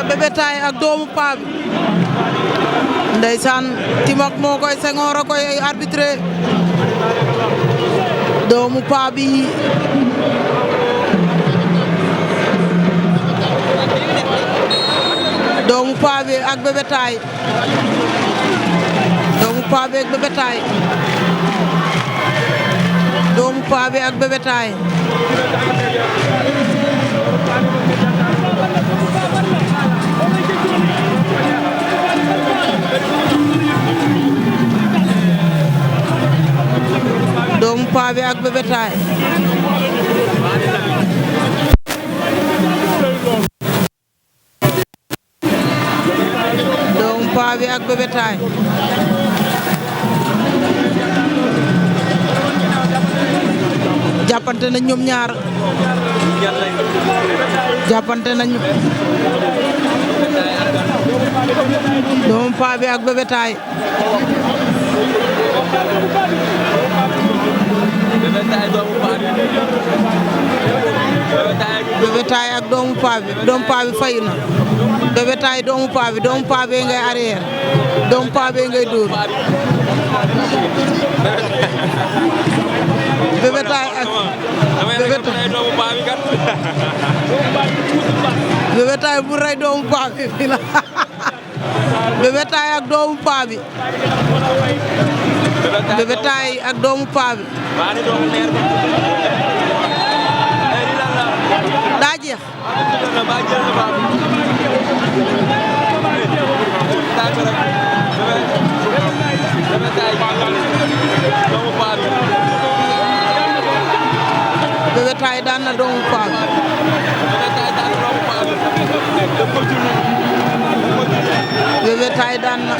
Bébé Taye ak doomu paa bi ndeysaan Timok moo koy Senghor a koy arbitré doomu paa bi doomu paa bi ak Bébé Taye doomu paa bi ak Bébé Taye doomu paa bi ak Bébé Taye doomu paa bi ak Bébé Taye doomu paa bi ak Bébé Taye jàppante nañ ñoom ñaar jàppante nañu doomu paa bi ak Bébé Taye Bébé Taye ak doomu paa bi fayu na Bébé Taye doomu paa bi ngay arrière doomu paa bi ngay dóor Bébé Taye ak Bébé Taye bu rey doomu paa bi fi la Bébé Taye ak doomu paa bi Bébé Taye ak doomu paa bi daa jeex Bébé Taye daan na doomu paa bi Bébé Taye daan na